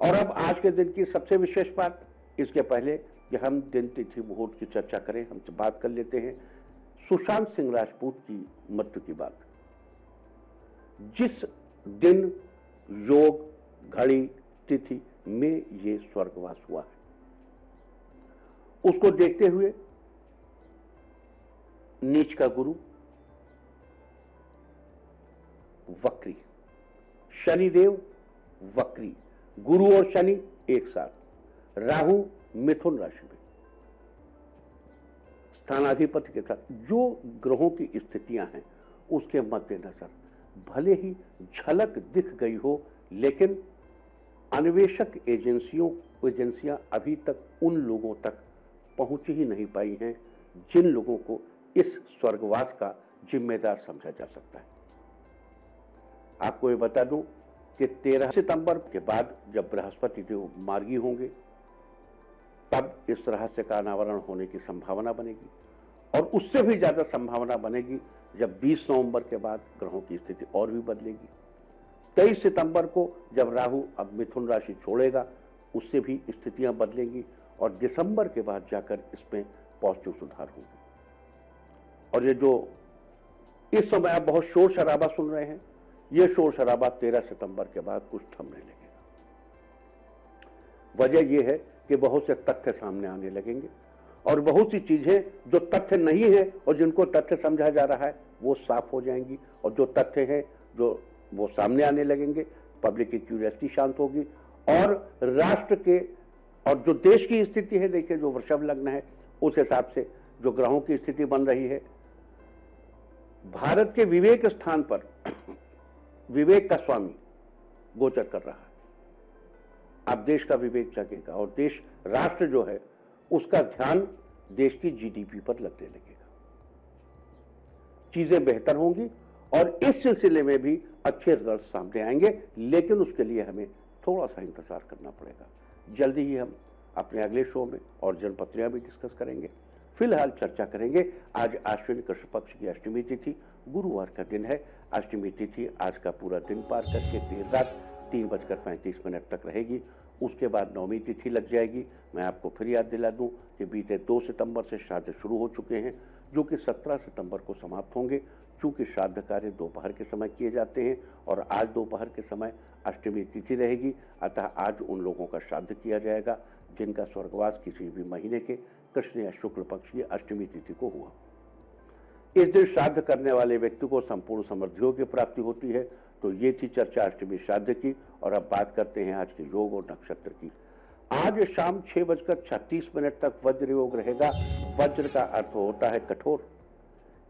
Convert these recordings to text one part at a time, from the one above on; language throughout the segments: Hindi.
और अब आज के दिन की सबसे विशेष बात, इसके पहले कि हम दिन तिथि मुहूर्त की चर्चा करें, हमसे बात कर लेते हैं सुशांत सिंह राजपूत की मृत्यु की बात। जिस दिन योग घड़ी तिथि में ये स्वर्गवास हुआ है, उसको देखते हुए नीच का गुरु वक्री, शनिदेव वक्री, गुरु और शनि एक साथ, राहु मिथुन राशि में स्थानाधिपति के साथ, जो ग्रहों की स्थितियां हैं उसके मद्देनजर भले ही झलक दिख गई हो, लेकिन अन्वेषक एजेंसियां अभी तक उन लोगों तक पहुंच ही नहीं पाई हैं जिन लोगों को इस स्वर्गवास का जिम्मेदार समझा जा सकता है। आपको ये बता दूं कि 13 सितंबर के बाद जब बृहस्पति देव मार्गी होंगे, तब इस रहस्य का अनावरण होने की संभावना बनेगी, और उससे भी ज्यादा संभावना बनेगी जब 20 नवंबर के बाद ग्रहों की स्थिति और भी बदलेगी। 23 सितंबर को जब राहु अब मिथुन राशि छोड़ेगा, उससे भी स्थितियां बदलेंगी, और दिसंबर के बाद जाकर इसमें पॉजिटिव सुधार होंगे। और ये जो इस समय आप बहुत शोर शराबा सुन रहे हैं, ये शोर शराबा 13 सितंबर के बाद कुछ थमने लगेगा। वजह यह है कि बहुत से तथ्य सामने आने लगेंगे, और बहुत सी चीजें जो तथ्य नहीं है और जिनको तथ्य समझा जा रहा है वो साफ हो जाएंगी, और जो तथ्य है जो वो सामने आने लगेंगे। पब्लिक की क्यूरियोसिटी शांत होगी, और राष्ट्र के और जो देश की स्थिति है, देखिए जो वृषभ लग्न है, उस हिसाब से जो ग्रहों की स्थिति बन रही है, भारत के विवेक स्थान पर विवेक का स्वामी गोचर कर रहा है। अब देश का विवेक जगेगा, और देश राष्ट्र जो है उसका ध्यान देश की जीडीपी पर लगने लगेगा। चीजें बेहतर होंगी, और इस सिलसिले में भी अच्छे रिजल्ट सामने आएंगे, लेकिन उसके लिए हमें थोड़ा सा इंतजार करना पड़ेगा। जल्दी ही हम अपने अगले शो में और जनपत्रियां भी डिस्कस करेंगे। फिलहाल चर्चा करेंगे आज आश्विन कृष्ण पक्ष की अष्टमी तिथि, गुरुवार का दिन है। अष्टमी तिथि आज का पूरा दिन पार करके देर रात 3:35 तक रहेगी। उसके बाद नवमी तिथि लग जाएगी। मैं आपको फिर याद दिला दूं कि बीते 2 सितंबर से श्राद्ध शुरू हो चुके हैं, जो कि 17 सितंबर को समाप्त होंगे। चूंकि श्राद्ध कार्य दोपहर के समय किए जाते हैं, और आज दोपहर के समय अष्टमी तिथि रहेगी, अतः आज उन लोगों का श्राद्ध किया जाएगा जिनका स्वर्गवास किसी भी महीने के कृष्ण या शुक्ल पक्ष की अष्टमी तिथि को हुआ। इस दिन श्राद्ध करने वाले व्यक्ति को संपूर्ण समृद्धियों की प्राप्ति होती है। तो ये थी चर्चा अष्टमी श्राद्ध की, और अब बात करते हैं आज के योग और नक्षत्र की। आज शाम 6:36 तक वज्र योग रहेगा। वज्र का अर्थ होता है कठोर।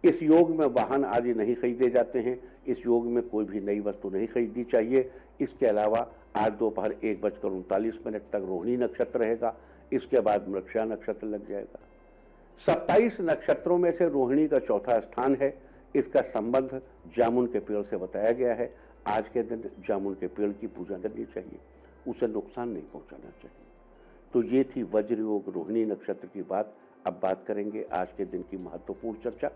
इस योग में वाहन आदि नहीं खरीदे जाते हैं। इस योग में कोई भी नई वस्तु नहीं खरीदनी चाहिए। इसके अलावा आज दोपहर 1:39 तक रोहिणी नक्षत्र रहेगा। इसके बाद मृगशिरा नक्षत्र लग जाएगा। 27 नक्षत्रों में से रोहिणी का चौथा स्थान है। इसका संबंध जामुन के पेड़ से बताया गया है। आज के दिन जामुन के पेड़ की पूजा करनी चाहिए, उसे नुकसान नहीं पहुंचाना चाहिए। तो ये थी वज्र योग रोहिणी नक्षत्र की बात। अब बात करेंगे आज के दिन की महत्वपूर्ण चर्चा।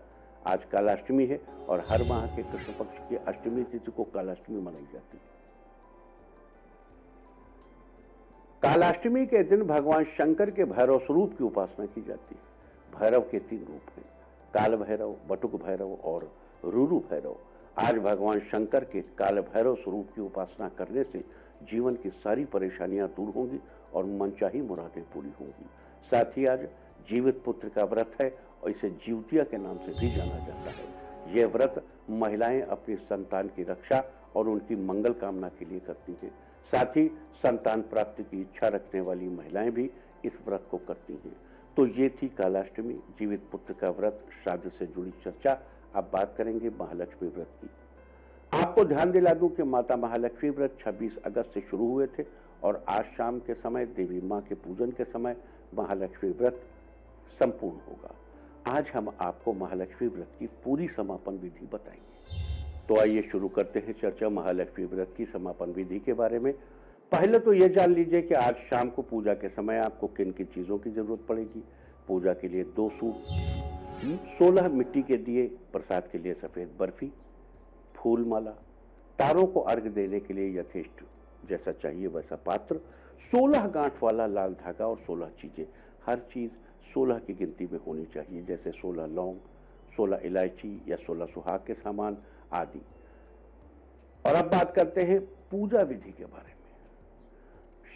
आज कालाष्टमी है, और हर माह के कृष्ण पक्ष की अष्टमी तिथि को कालाष्टमी मनाई जाती है। कालाष्टमी के दिन भगवान शंकर के भैरव स्वरूप की उपासना की जाती है। भैरव के 3 रूप हैं, काल भैरव, बटुक भैरव और रुरु भैरव। आज भगवान शंकर के काल भैरव स्वरूप की उपासना करने से जीवन की सारी परेशानियां दूर होंगी और मनचाही मुरादें पूरी होंगी। साथ ही आज जीवित पुत्र का व्रत है, और इसे जीवतिया के नाम से भी जाना जाता है। यह व्रत महिलाएं अपनी संतान की रक्षा और उनकी मंगल कामना के लिए करती हैं। साथ ही संतान प्राप्ति की इच्छा रखने वाली महिलाएं भी इस व्रत को करती हैं। तो ये थी कालाष्टमी, जीवित पुत्र का व्रत, श्राद्ध से जुड़ी चर्चा। अब बात करेंगे महालक्ष्मी व्रत की। आपको ध्यान दिला दूं कि माता महालक्ष्मी व्रत 26 अगस्त से शुरू हुए थे, और आज शाम के समय देवी मां के पूजन के समय महालक्ष्मी व्रत संपूर्ण होगा। आज हम आपको महालक्ष्मी व्रत की पूरी समापन विधि बताएंगे। तो आइए शुरू करते हैं चर्चा महालक्ष्मी व्रत की समापन विधि के बारे में। पहले तो यह जान लीजिए कि आज शाम को पूजा के समय आपको किन किन चीजों की जरूरत पड़ेगी। पूजा के लिए 2 सूप, 16 मिट्टी के दिए, प्रसाद के लिए सफेद बर्फी, फूल माला, तारों को अर्घ देने के लिए यथेष्ट जैसा चाहिए वैसा पात्र, 16 गांठ वाला लाल धागा और 16 चीजें, हर चीज 16 की गिनती में होनी चाहिए, जैसे 16 लौंग, 16 इलायची या 16 सुहाग के सामान आदि। और अब बात करते हैं पूजा विधि के बारे में।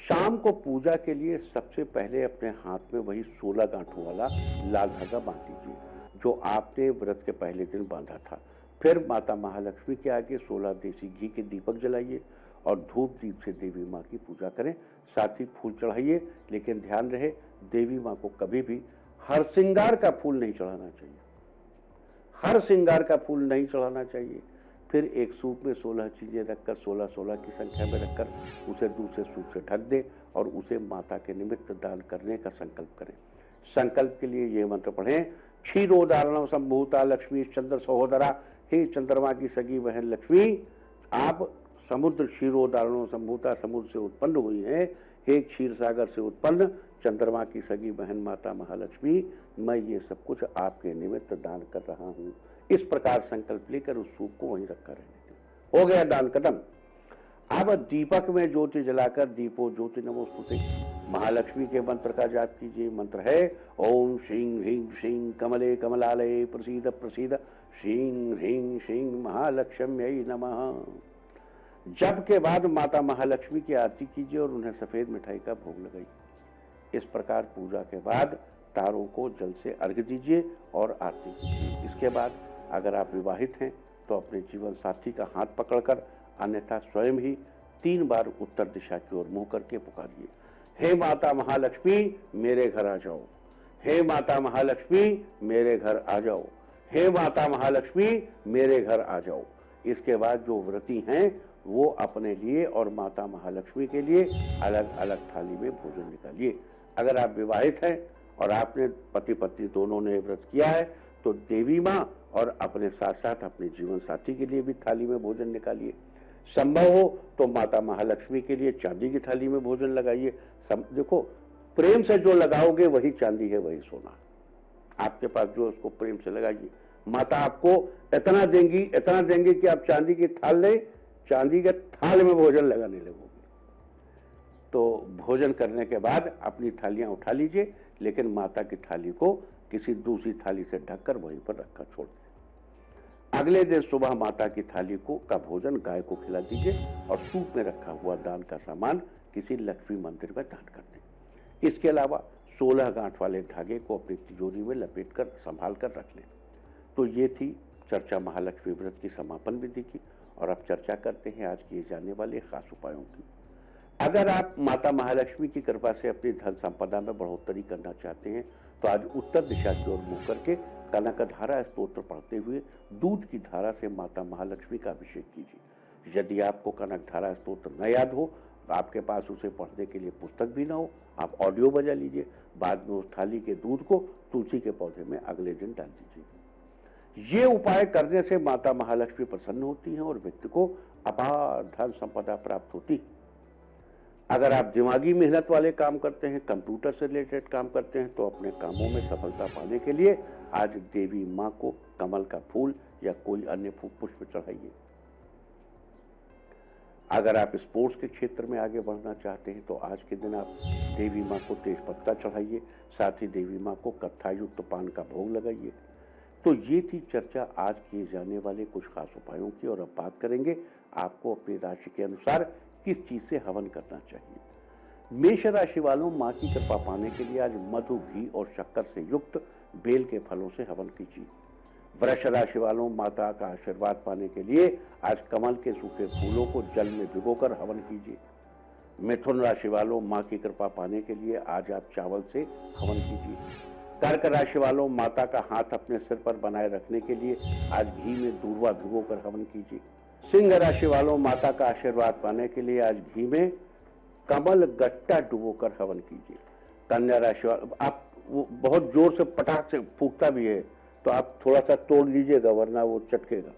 शाम को पूजा के लिए सबसे पहले अपने हाथ में वही 16 गांठों वाला लाल धागा बांध लीजिए जो आपने व्रत के पहले दिन बांधा था। फिर माता महालक्ष्मी के आगे 16 देसी घी के दीपक जलाइए और धूप दीप से देवी माँ की पूजा करें। साथ ही फूल चढ़ाइए, लेकिन ध्यान रहे देवी माँ को कभी भी हर श्रृंगार का फूल नहीं चढ़ाना चाहिए, हर श्रृंगार का फूल नहीं चढ़ाना चाहिए। फिर एक सूप में 16 चीजें रखकर 16-16 की संख्या में रखकर उसे दूसरे सूप से ढक दे और उसे माता के निमित्त दान करने का संकल्प करें। संकल्प के लिए ये मंत्र पढ़ें, क्षीरोदारणम संभूता लक्ष्मी चंद्र सहोदरा, हे चंद्रमा की सगी बहन लक्ष्मी, आप समुद्र क्षीरोदारणों संभूता, समुद्र से उत्पन्न हुई है, हे क्षीर सागर से उत्पन्न चंद्रमा की सगी बहन माता महालक्ष्मी, मैं ये सब कुछ आपके निमित्त दान कर रहा हूँ। इस प्रकार संकल्प लेकर उस सूप को वहीं रखा रहने दें। हो गया दान खत्म। अब दीपक में ज्योति जलाकर दीपो ज्योति नमोस्तुते महालक्ष्मी के मंत्र का जाप कीजिए। मंत्र है ओम श्रीं ह्रीं श्रीं कमले कमलालये प्रसीद प्रसीद श्रीं ह्रीं श्रीं महालक्ष्म्यै नमः। जप के बाद माता महालक्ष्मी की आरती कीजिए और उन्हें सफेद मिठाई का भोग लगाइए। इस प्रकार पूजा के बाद तारों को जल से अर्घ्य दीजिए और आरती कीजिए। इसके बाद अगर आप विवाहित हैं तो अपने जीवन साथी का हाथ पकड़कर, अन्यथा स्वयं ही 3 बार उत्तर दिशा की ओर मुंह करके पुकारिए, हे माता महालक्ष्मी मेरे घर आ जाओ, हे माता महालक्ष्मी मेरे घर आ जाओ, हे माता महालक्ष्मी मेरे घर आ जाओ। इसके बाद जो व्रती हैं वो अपने लिए और माता महालक्ष्मी के लिए अलग अलग थाली में भोजन निकालिए। अगर आप विवाहित हैं और आपने पति पत्नी दोनों ने व्रत किया है तो देवी माँ और अपने साथ साथ अपने जीवन साथी के लिए भी थाली में भोजन निकालिए। संभव हो तो माता महालक्ष्मी के लिए चांदी की थाली में भोजन लगाइए। देखो, प्रेम से जो लगाओगे वही चांदी है, वही सोना। आपके पास जो उसको प्रेम से लगाइए। माता आपको इतना देंगी कि आप चांदी की थाल ले, चांदी के थाल में भोजन लगाने लगोगे। तो भोजन करने के बाद अपनी थालियां उठा लीजिए, लेकिन माता की थाली को किसी दूसरी थाली से ढककर वहीं पर रखकर छोड़ दें। अगले दिन सुबह माता की थाली का भोजन गाय को खिला दीजिए और सूप में रखा हुआ दान का सामान किसी लक्ष्मी मंदिर में दान कर दें। इसके अलावा 16 गांठ वाले धागे को अपनी तिजोरी में लपेटकर संभाल कर रख लें। तो ये थी चर्चा महालक्ष्मी व्रत की समापन विधि की। और अब चर्चा करते हैं आज किए जाने वाले खास उपायों की। अगर आप माता महालक्ष्मी की कृपा से अपनी धन संपदा में बढ़ोतरी करना चाहते हैं तो आज उत्तर दिशा की ओर मुंह करके कनकधारा स्तोत्र पढ़ते हुए दूध की धारा से माता महालक्ष्मी का अभिषेक कीजिए। यदि आपको कनकधारा स्तोत्र न याद हो, आपके पास उसे पढ़ने के लिए पुस्तक भी ना हो, आप ऑडियो बजा लीजिए। बाद में उस थाली के दूध को तुलसी के पौधे में अगले दिन डाल दीजिए। ये उपाय करने से माता महालक्ष्मी प्रसन्न होती हैं और व्यक्ति को अपार धन संपदा प्राप्त होती है। अगर आप दिमागी मेहनत वाले काम करते हैं, कंप्यूटर से रिलेटेड काम करते हैं, तो अपने कामों में सफलता पाने के लिए आज देवी माँ को कमल का फूल या कोई अन्य पुष्प चढ़ाइए। अगर आप स्पोर्ट्स के क्षेत्र में आगे बढ़ना चाहते हैं तो आज के दिन आप देवी माँ को तेज पत्ता चढ़ाइए, साथ ही देवी माँ को कत्था युक्त पान का भोग लगाइए। तो ये थी चर्चा आज किए जाने वाले कुछ खास उपायों की। और अब बात करेंगे आपको अपनी राशि के अनुसार किस चीज से हवन करना चाहिए। मेष राशि वालों, मां की कृपा पाने के लिए आज मधु, घी और शक्कर से युक्त बेल के फलों से हवन कीजिए। वृष राशि वालों, माता का आशीर्वाद पाने के लिए आज कमल के सूखे फूलों को जल में भिगोकर हवन कीजिए। मिथुन राशि वालों, मां की कृपा पाने के लिए आज आप चावल से हवन कीजिए। कर्क राशि वालों, माता का हाथ अपने सिर पर बनाए रखने के लिए आज घी में दूर्वा भिगोकर हवन कीजिए। सिंह राशि वालों, माता का आशीर्वाद पाने के लिए आज घी में कमल गट्टा डुबोकर हवन कीजिए। कन्या राशि वालों, आप बहुत जोर से पटाख से फूकता भी है तो आप थोड़ा सा तोड़ लीजिएगा, वरना वो चटकेगा।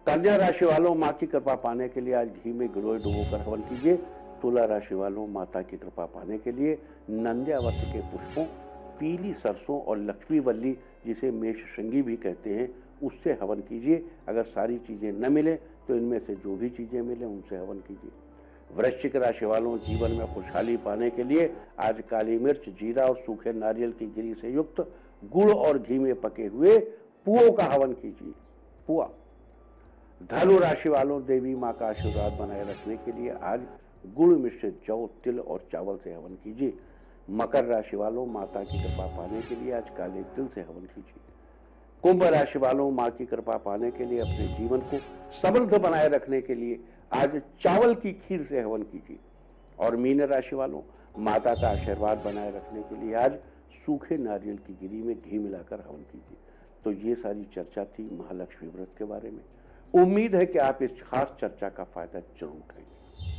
कन्या राशि वालों, माँ की कृपा पाने के लिए आज घी में गिलोय डुबोकर हवन कीजिए। तुला राशि वालों, माता की कृपा पाने के लिए नंद्यावत के पुष्पों, पीली सरसों और लक्ष्मीवल्ली, जिसे मेष श्रृंगी भी कहते हैं, उससे हवन कीजिए। अगर सारी चीजें न मिले तो इनमें से जो भी चीजें मिले उनसे हवन कीजिए। वृश्चिक राशि वालों, जीवन में खुशहाली पाने के लिए आज काली मिर्च, जीरा और सूखे नारियल की गिरी से युक्त गुड़ और घी में पके हुए पुओं का हवन कीजिए। पुआ। धनु राशि वालों, देवी मां का आशीर्वाद बनाए रखने के लिए आज गुड़ मिश्रित जौ, तिल और चावल से हवन कीजिए। मकर राशि वालों, माता की कृपा पाने के लिए आज काले तिल से हवन कीजिए। कुंभ राशि वालों, मां की कृपा पाने के लिए, अपने जीवन को समृद्ध बनाए रखने के लिए आज चावल की खीर से हवन कीजिए। और मीन राशि वालों, माता का आशीर्वाद बनाए रखने के लिए आज सूखे नारियल की गिरी में घी मिलाकर हवन कीजिए। तो ये सारी चर्चा थी महालक्ष्मी व्रत के बारे में। उम्मीद है कि आप इस खास चर्चा का फायदा जरूर उठाएंगे।